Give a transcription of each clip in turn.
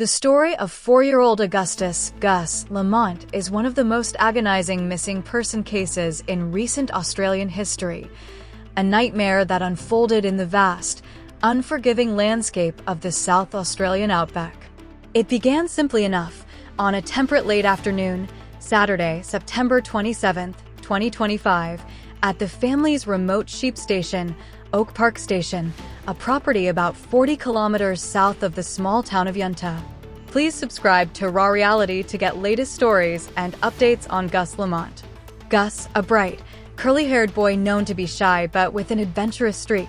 The story of 4-year-old Augustus Gus Lamont is one of the most agonizing missing person cases in recent Australian history, a nightmare that unfolded in the vast, unforgiving landscape of the South Australian Outback. It began simply enough on a temperate late afternoon, Saturday, September 27, 2025, at the family's remote sheep station, Oak Park Station, a property about 40 kilometers south of the small town of Yunta. Please subscribe to Raw Reality to get latest stories and updates on Gus Lamont. Gus, a bright, curly-haired boy known to be shy but with an adventurous streak,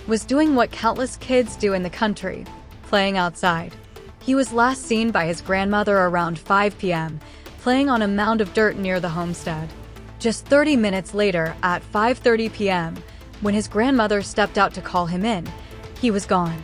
was doing what countless kids do in the country, playing outside. He was last seen by his grandmother around 5 p.m., playing on a mound of dirt near the homestead. Just 30 minutes later, at 5:30 p.m., when his grandmother stepped out to call him in, he was gone.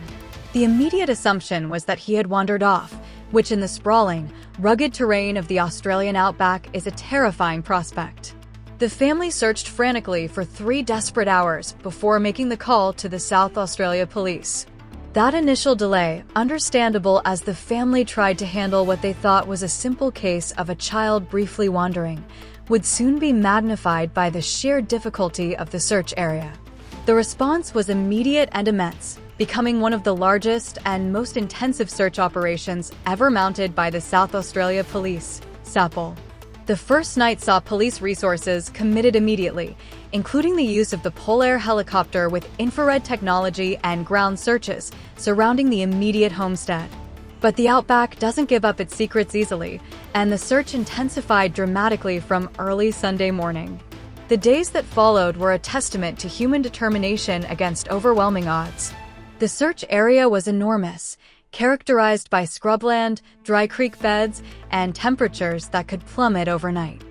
The immediate assumption was that he had wandered off, which in the sprawling, rugged terrain of the Australian outback is a terrifying prospect. The family searched frantically for 3 desperate hours before making the call to the South Australia Police. That initial delay, understandable as the family tried to handle what they thought was a simple case of a child briefly wandering, would soon be magnified by the sheer difficulty of the search area. The response was immediate and immense, becoming one of the largest and most intensive search operations ever mounted by the South Australia Police, SAPL. The first night saw police resources committed immediately, including the use of the Polair helicopter with infrared technology and ground searches surrounding the immediate homestead. But the outback doesn't give up its secrets easily, and the search intensified dramatically from early Sunday morning. The days that followed were a testament to human determination against overwhelming odds. The search area was enormous, characterized by scrubland, dry creek beds, and temperatures that could plummet overnight.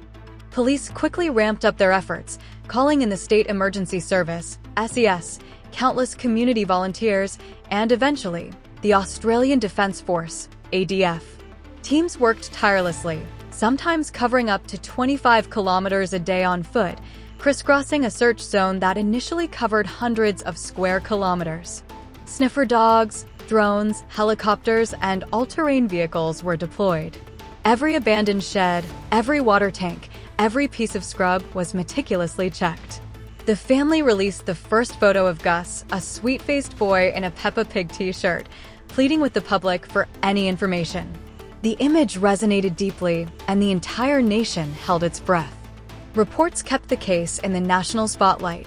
Police quickly ramped up their efforts, calling in the State Emergency Service, SES, countless community volunteers, and eventually, the Australian Defence Force, ADF. Teams worked tirelessly, sometimes covering up to 25 kilometers a day on foot, crisscrossing a search zone that initially covered hundreds of square kilometers. Sniffer dogs, drones, helicopters, and all-terrain vehicles were deployed. Every abandoned shed, every water tank, every piece of scrub was meticulously checked. The family released the first photo of Gus, a sweet-faced boy in a Peppa Pig t-shirt, pleading with the public for any information. The image resonated deeply, and the entire nation held its breath. Reports kept the case in the national spotlight.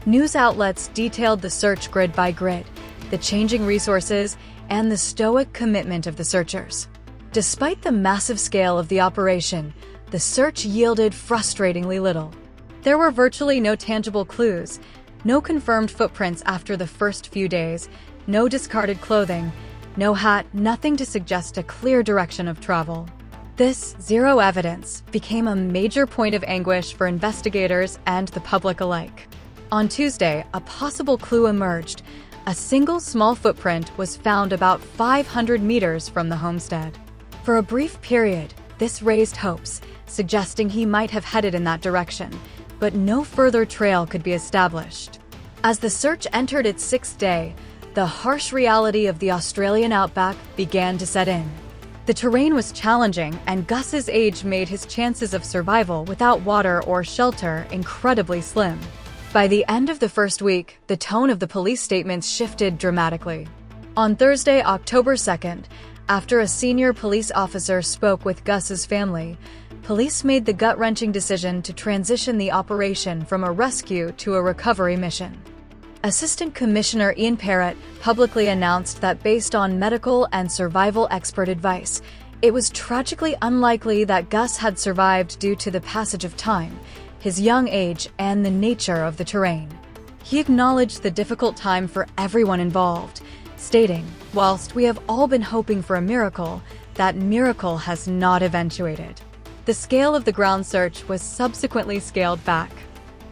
News outlets detailed the search grid by grid, the changing resources, and the stoic commitment of the searchers. Despite the massive scale of the operation, the search yielded frustratingly little. There were virtually no tangible clues, no confirmed footprints after the first few days, no discarded clothing, no hat, nothing to suggest a clear direction of travel. This zero evidence became a major point of anguish for investigators and the public alike. On Tuesday, a possible clue emerged. A single small footprint was found about 500 meters from the homestead. For a brief period, this raised hopes, suggesting he might have headed in that direction, but no further trail could be established. As the search entered its 6th day, the harsh reality of the Australian outback began to set in. The terrain was challenging, and Gus's age made his chances of survival without water or shelter incredibly slim. By the end of the first week, the tone of the police statements shifted dramatically. On Thursday, October 2nd, after a senior police officer spoke with Gus's family, police made the gut-wrenching decision to transition the operation from a rescue to a recovery mission. Assistant Commissioner Ian Parrott publicly announced that based on medical and survival expert advice, it was tragically unlikely that Gus had survived due to the passage of time, his young age, and the nature of the terrain. He acknowledged the difficult time for everyone involved, stating, "Whilst we have all been hoping for a miracle, that miracle has not eventuated." The scale of the ground search was subsequently scaled back.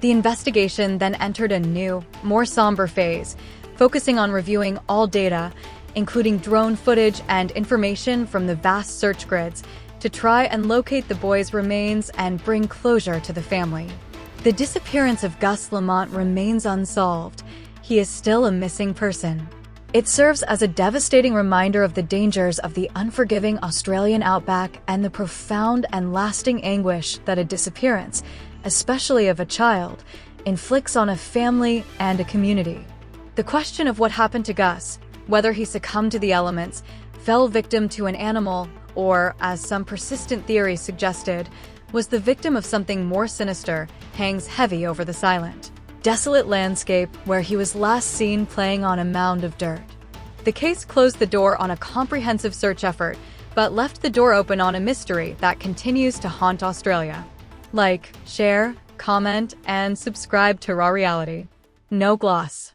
The investigation then entered a new, more somber phase, focusing on reviewing all data, including drone footage and information from the vast search grids, to try and locate the boy's remains and bring closure to the family. The disappearance of Gus Lamont remains unsolved. He is still a missing person. It serves as a devastating reminder of the dangers of the unforgiving Australian outback and the profound and lasting anguish that a disappearance, especially of a child, inflicts on a family and a community. The question of what happened to Gus, whether he succumbed to the elements, fell victim to an animal, or, as some persistent theories suggested, was the victim of something more sinister, hangs heavy over the silent, desolate landscape where he was last seen playing on a mound of dirt. The case closed the door on a comprehensive search effort, but left the door open on a mystery that continues to haunt Australia. Like, share, comment, and subscribe to Raw Reality. No gloss.